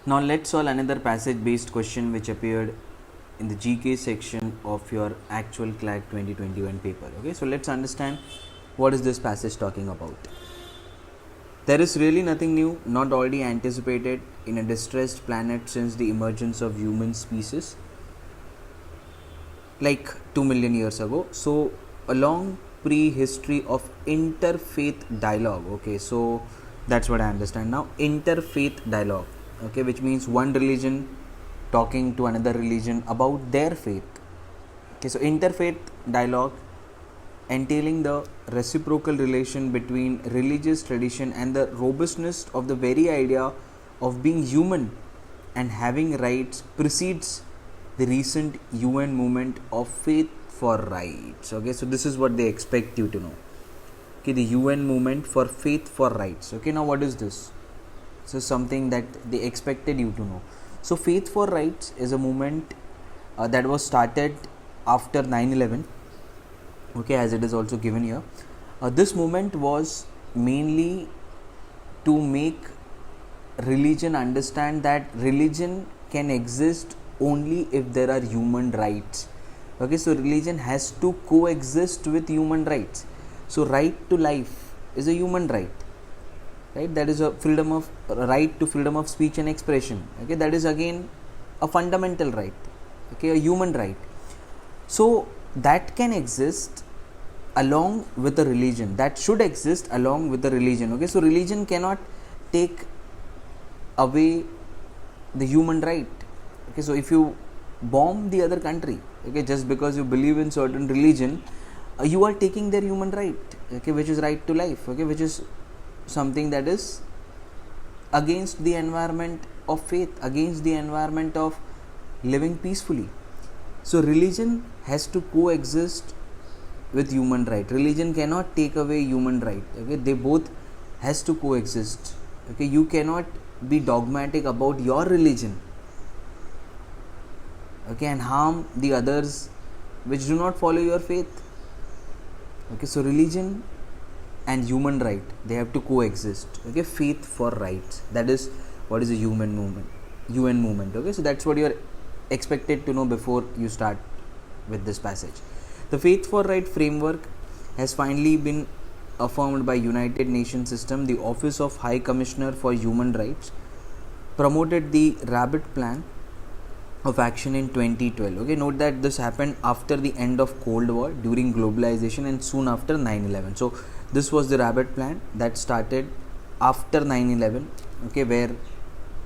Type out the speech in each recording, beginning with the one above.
Now let's solve another passage based question which appeared in the GK section of your actual CLAT 2021 paper. Okay, so let's understand what is this passage talking about. There is really nothing new, not already anticipated in a distressed planet since the emergence of human species like 2 million years ago. So a long prehistory of interfaith dialogue. Okay, so that's what I understand now. Interfaith dialogue, okay, which means one religion talking to another religion about their faith. Okay, so interfaith dialogue entailing the reciprocal relation between religious tradition and the robustness of the very idea of being human and having rights precedes the recent UN movement of faith for rights. Okay, so this is what they expect you to know. Okay, the UN movement for faith for rights. Okay, now what is this? This is something that they expected you to know. So faith for rights is a movement that was started after 9/11. Okay, as it is also given here. This movement was mainly to make religion understand that religion can exist only if there are human rights. Okay, so religion has to coexist with human rights. So right to life is a human right, right? That is a freedom of right to freedom of speech and expression. Okay, that is again a fundamental right. Okay, a human right. So that can exist along with the religion, that should exist along with the religion. Okay, so religion cannot take away the human right. Okay, so if you bomb the other country, okay, just because you believe in certain religion, you are taking their human right, okay, which is right to life, okay, which is something that is against the environment of faith, against the environment of living peacefully. So religion has to coexist with human right. Religion cannot take away human right. Okay, they both has to coexist. Okay, you cannot be dogmatic about your religion, okay, and harm the others which do not follow your faith. Okay, so religion and human right, they have to coexist. Okay, faith for rights, that is what is a human movement, UN movement. Okay, so that's what you are expected to know before you start with this passage. The faith for right framework has finally been affirmed by United Nations system. The Office of High Commissioner for Human Rights promoted the Rabbit Plan of action in 2012. Okay, note that this happened after the end of Cold War, during globalization, and soon after 9/11. So this was the Rabbit Plan that started after 9/11. Okay, where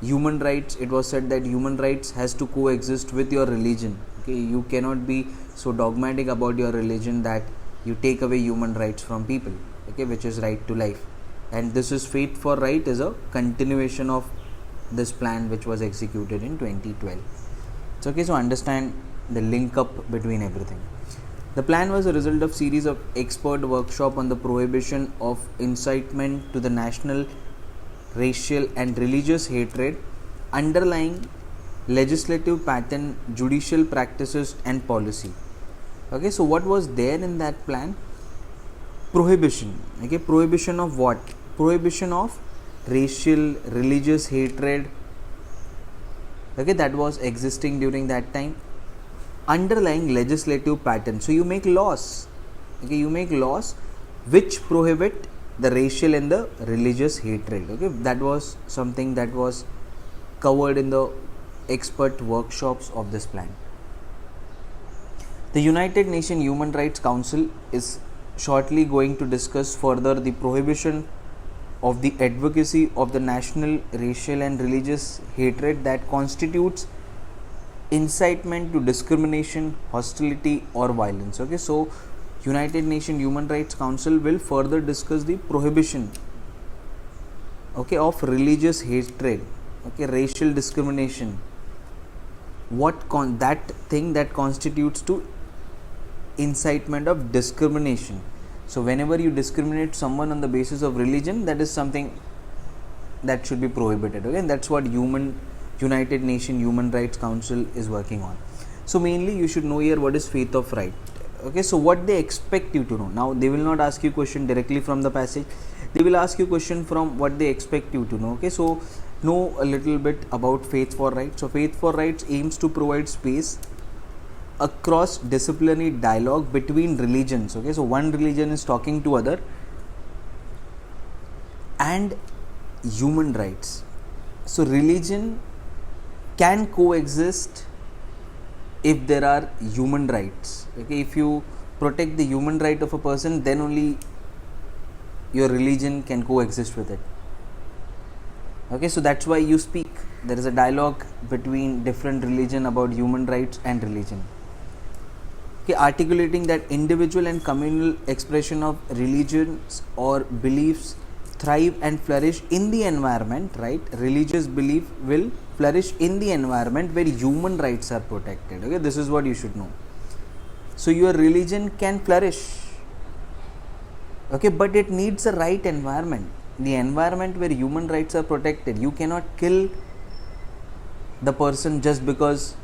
human rights, it was said that human rights has to coexist with your religion. Okay, you cannot be so dogmatic about your religion that you take away human rights from people, okay, which is right to life. And this is faith for right is a continuation of this plan which was executed in 2012. So okay, so understand the link up between everything. The plan was a result of series of expert workshop on the prohibition of incitement to the national, racial and religious hatred, underlying legislative pattern, judicial practices and policy. Okay, so what was there in that plan? Prohibition. Okay, prohibition of what? Prohibition of racial, religious hatred. Okay, that was existing during that time. Underlying legislative pattern. So you make laws. Okay, you make laws which prohibit the racial and the religious hatred. Okay, that was something that was covered in the expert workshops of this plan. The United Nations Human Rights Council is shortly going to discuss further the prohibition of the advocacy of the national, racial and religious hatred that constitutes incitement to discrimination, hostility or violence. Okay, so United Nations Human Rights Council will further discuss the prohibition, okay, of religious hatred, okay, racial discrimination, that thing that constitutes to incitement of discrimination. So whenever you discriminate someone on the basis of religion, that is something that should be prohibited. Okay, and that's what United Nations Human Rights Council is working on. So mainly you should know here what is faith of right. Okay, so what they expect you to know. Now they will not ask you question directly from the passage, they will ask you question from what they expect you to know. Okay, so know a little bit about Faith for Rights. So Faith for Rights aims to provide space across disciplinary dialogue between religions. Okay, so one religion is talking to other, and human rights. So religion can coexist if there are human rights. Okay, if you protect the human right of a person, then only your religion can coexist with it. Okay, so that's why you speak. There is a dialogue between different religion about human rights and religion. Okay, articulating that individual and communal expression of religions or beliefs thrive and flourish in the environment, right? Religious belief will flourish in the environment where human rights are protected. Okay, this is what you should know. So your religion can flourish, okay, but it needs a right environment. The environment where human rights are protected. You cannot kill the person just because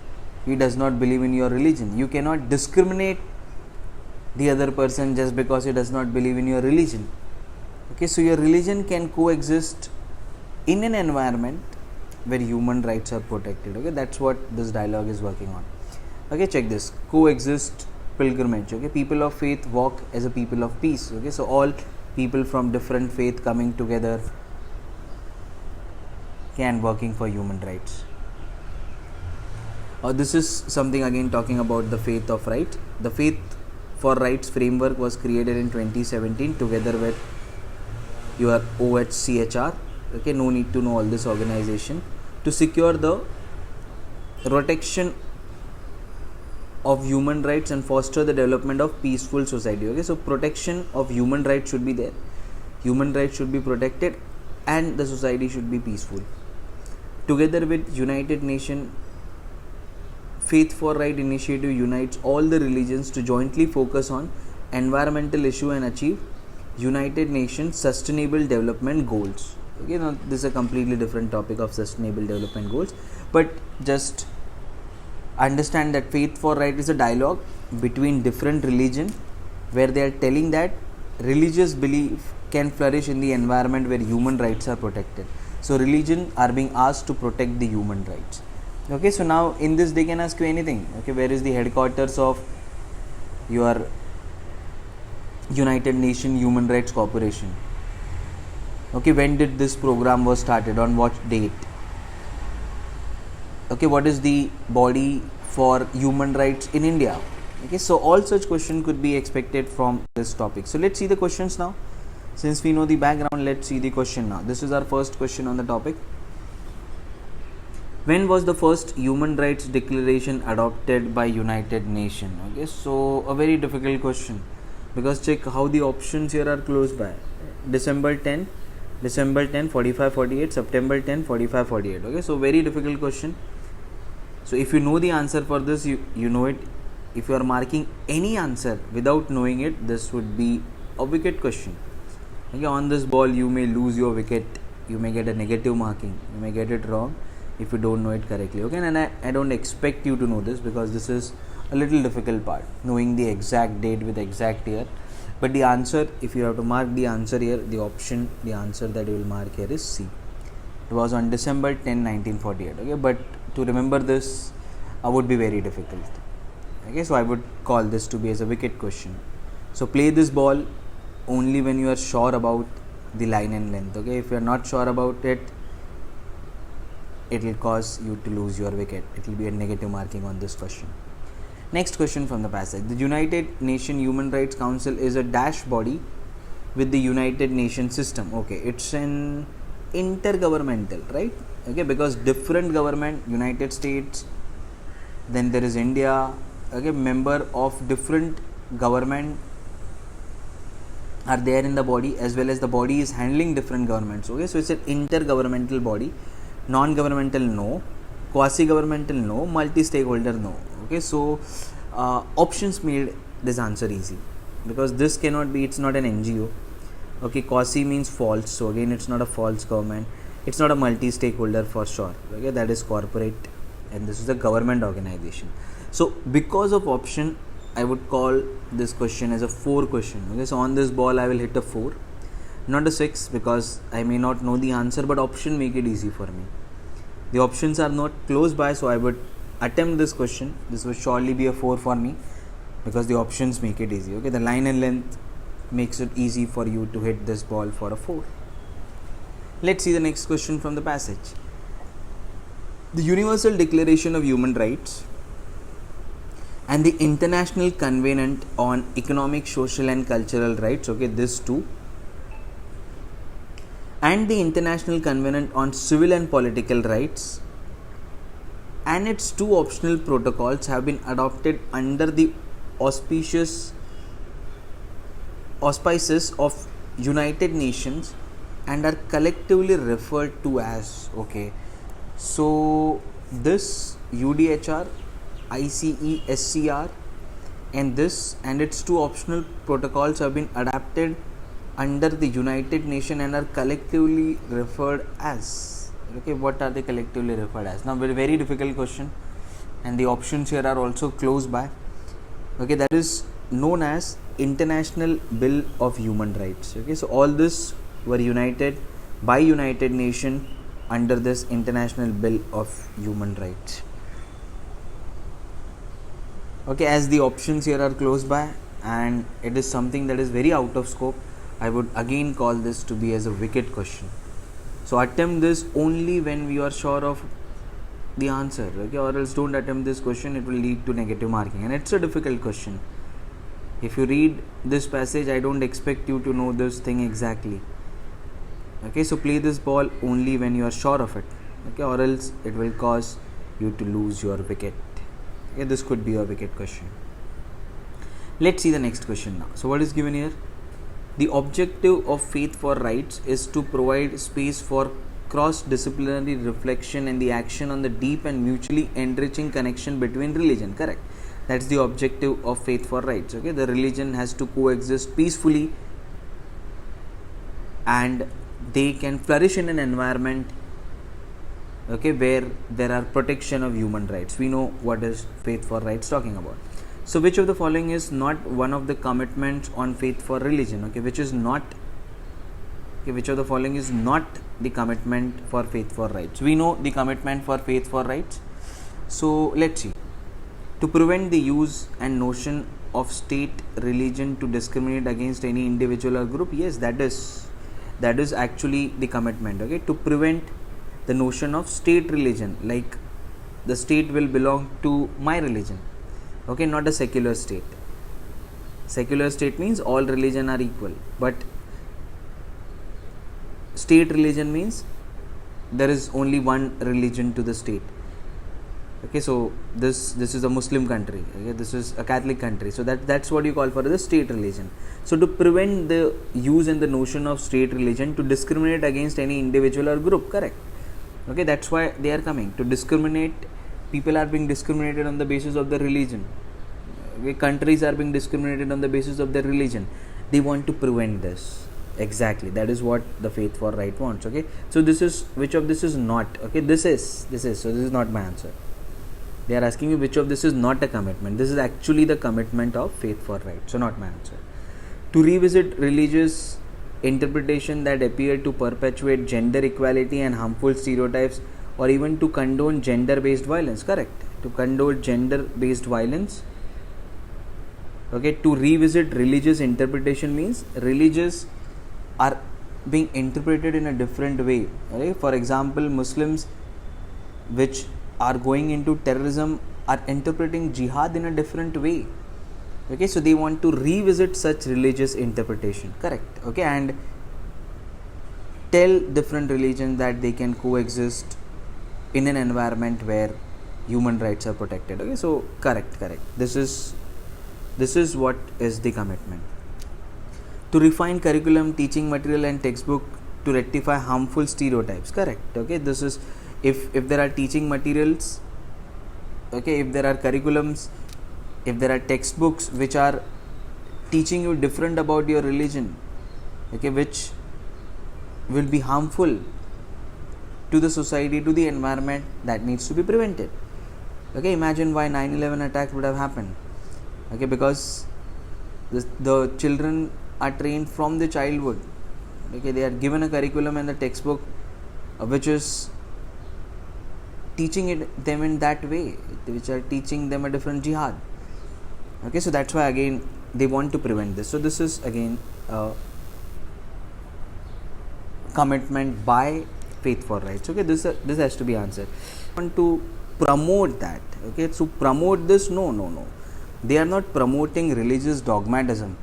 he does not believe in your religion. You cannot discriminate the other person just because he does not believe in your religion. Okay, so your religion can coexist in an environment where human rights are protected. Okay, that's what this dialogue is working on. Okay, check this. Coexist pilgrimage. Okay, people of faith walk as a people of peace. Okay, so all people from different faith coming together and working for human rights. This is something again talking about the Faith of Right. The Faith for Rights framework was created in 2017 together with your OHCHR. Okay, no need to know all this organization, to secure the protection of human rights and foster the development of peaceful society. Okay, so protection of human rights should be there. Human rights should be protected and the society should be peaceful. Together with United Nations, Faith for Right initiative unites all the religions to jointly focus on environmental issue and achieve United Nations Sustainable Development Goals. Okay, now this is a completely different topic of Sustainable Development Goals, but just understand that Faith for Right is a dialogue between different religion where they are telling that religious belief can flourish in the environment where human rights are protected. So religion are being asked to protect the human rights. Okay, so now in this they can ask you anything. Okay, where is the headquarters of your United Nations Human Rights Corporation? Okay, when did this program was started, on what date? Okay, what is the body for human rights in India? Okay, so all such questions could be expected from this topic. So let's see the questions now. Since we know the background, let's see the question now. This is our first question on the topic. When was the first human rights declaration adopted by United Nations? Okay, so a very difficult question, because check how the options here are close by. December 10, 45, 48, September 10, 45, 48. Okay, so very difficult question. So if you know the answer for this, you know it. If you are marking any answer without knowing it, this would be a wicket question. Okay, on this ball you may lose your wicket, you may get a negative marking, you may get it wrong if you don't know it correctly. Okay, and I don't expect you to know this, because this is a little difficult part, knowing the exact date with exact year. But the answer, if you have to mark the answer here, the option, the answer that you will mark here is C. It was on December 10, 1948. Okay, but to remember this would be very difficult. Okay, so I would call this to be as a wicket question. So play this ball only when you are sure about the line and length. Okay, if you are not sure about it, it will cause you to lose your wicket. It will be a negative marking on this question. Next question from the passage. The United Nations Human Rights Council is a dash body with the United Nations system. Okay, it's an intergovernmental, right? Okay, because different government, United States, then there is India, okay, member of different government are there in the body, as well as the body is handling different governments. Okay, so it's an intergovernmental body. Non-governmental no, quasi-governmental no, multi-stakeholder no. Okay, so options made this answer easy, because this cannot be, it's not an NGO. Okay, quasi means false, so again it's not a false government, it's not a multi-stakeholder for sure. Okay, that is corporate, and this is a government organization. So because of option, I would call this question as a 4 question. Okay, so on this ball I will hit a 4. not a 6 because I may not know the answer, but option make it easy for me. The options are not close by, so I would attempt this question. This would surely be a 4 for me because the options make it easy. Okay, the line and length makes it easy for you to hit this ball for a 4. Let's see the next question from the passage. The Universal Declaration of Human Rights and the International Covenant on Economic, Social and Cultural Rights, okay, this too, and the International Covenant on Civil and Political Rights and its 2 optional protocols have been adopted under the auspices of United Nations and are collectively referred to as, okay, so this UDHR, ICE, SCR and this and its 2 optional protocols have been adapted under the United Nations and are collectively referred as. Okay, what are they collectively referred as? Now, very difficult question, and the options here are also close by. Okay, that is known as International Bill of Human Rights. Okay, so all this were united by United Nations under this International Bill of Human Rights. Okay, as the options here are close by and it is something that is very out of scope, I would again call this to be as a wicket question. So attempt this only when we are sure of the answer, okay, or else don't attempt this question, it will lead to negative marking, and it's a difficult question. If you read this passage, I don't expect you to know this thing exactly. Okay, so play this ball only when you are sure of it, okay, or else it will cause you to lose your wicket. Okay, this could be a wicket question. Let's see the next question now. So what is given here? The objective of Faith for Rights is to provide space for cross-disciplinary reflection and the action on the deep and mutually enriching connection between religion. Correct. That's the objective of Faith for Rights. Okay, the religion has to coexist peacefully and they can flourish in an environment, okay, where there are protection of human rights. We know what is Faith for Rights talking about. So which of the following is not one of the commitments on faith for religion? Okay, which of the following is not the commitment for faith for rights? We know the commitment for faith for rights. So let's see. To prevent the use and notion of state religion to discriminate against any individual or group. Yes, that is actually the commitment. Okay, to prevent the notion of state religion, like the state will belong to my religion. Okay, not a secular state. Secular state means all religion are equal, but state religion means there is only one religion to the state. Okay, so this is a Muslim country. Okay, this is a Catholic country. So that's what you call for the state religion. So to prevent the use and the notion of state religion to discriminate against any individual or group. Correct. Okay, that's why they are coming to discriminate. People are being discriminated on the basis of their religion. Okay, countries are being discriminated on the basis of their religion. They want to prevent this. Exactly, that is what the Faith for Right wants. Okay, so this is, which of this is not? Okay, this is. So this is not my answer. They are asking me which of this is not a commitment. This is actually the commitment of Faith for Right. So not my answer. To revisit religious interpretation that appear to perpetuate gender equality and harmful stereotypes, or even to condone gender-based violence. Correct. To condone gender-based violence. Okay. To revisit religious interpretation means religious are being interpreted in a different way. Okay? For example, Muslims which are going into terrorism are interpreting jihad in a different way. Okay, so they want to revisit such religious interpretation. Correct. Okay, and tell different religions that they can coexist in an environment where human rights are protected. Okay, so correct. This is what is the commitment. To refine curriculum, teaching material and textbook to rectify harmful stereotypes. Correct. Okay, this is if there are teaching materials, okay, if there are curriculums, if there are textbooks which are teaching you different about your religion, okay, which will be harmful to the society, to the environment, that needs to be prevented. Okay, imagine why 9/11 attack would have happened. Okay, because the children are trained from the childhood Okay, they are given a curriculum in the textbook which is teaching them in that way, which are teaching them a different jihad. Okay, so that's why again they want to prevent this. So this is again a commitment by Faith for Rights. Okay, this has to be answered. Want to promote that. Okay, so promote this, no, they are not promoting religious dogmatism.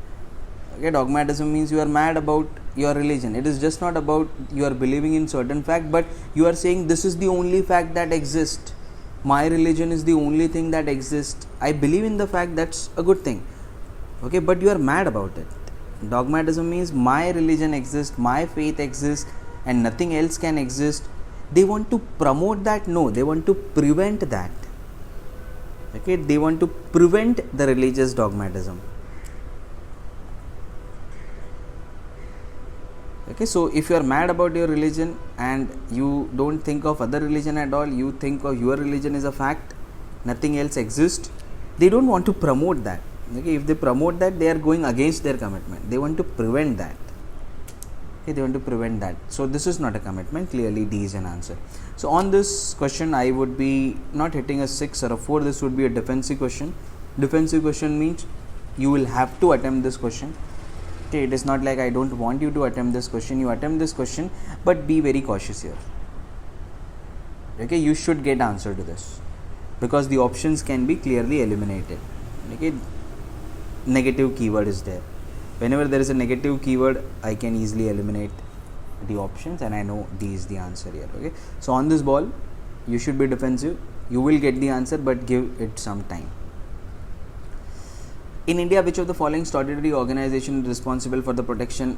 Okay, dogmatism means you are mad about your religion. It is just not about you are believing in certain fact, but you are saying this is the only fact that exists. My religion is the only thing that exists. I believe in the fact, that's a good thing. Okay, but you are mad about it. Dogmatism means my religion exists, my faith exists, and nothing else can exist. They want to promote that? No, they want to prevent that. Okay, they want to prevent the religious dogmatism. Okay, so if you are mad about your religion and you don't think of other religion at all, you think of your religion is a fact, nothing else exists, they don't want to promote that. Okay, if they promote that, they are going against their commitment. They want to prevent that. Okay, they want to prevent that. So this is not a commitment. Clearly D is an answer. So on this question, I would be not hitting a 6 or a 4. This would be a defensive question. Defensive question means you will have to attempt this question. Okay, it is not like I don't want you to attempt this question. You attempt this question, but be very cautious here. Okay, you should get answer to this because the options can be clearly eliminated. Okay, negative keyword is there. Whenever there is a negative keyword, I can easily eliminate the options and I know D is the answer here. Okay, so on this ball, you should be defensive. You will get the answer, but give it some time. In India, which of the following statutory organization is responsible for the protection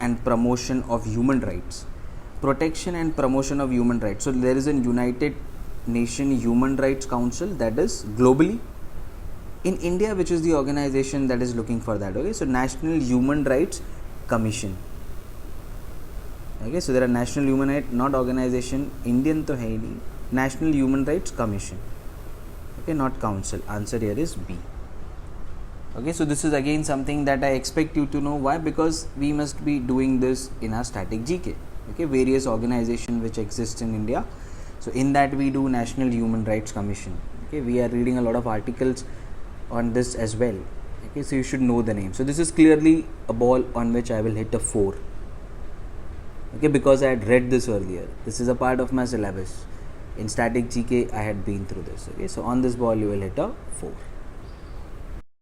and promotion of human rights? Protection and promotion of human rights. So there is a United Nations Human Rights Council, that is globally. In India, which is the organization that is looking for that? Okay, so National Human Rights Commission. Okay, so there are National Human Rights, not organization. Indian to hai nahi. National Human Rights Commission. Okay, not council. Answer here is B. Okay, so this is again something that I expect you to know. Why? Because we must be doing this in our static GK. Okay, various organizations which exist in India. So in that we do National Human Rights Commission. Okay, we are reading a lot of articles on this as well. Okay, so you should know the name. So this is clearly a ball on which I will hit a 4. Okay, because I had read this earlier. This is a part of my syllabus. In static GK, I had been through this. Okay, so on this ball you will hit a 4.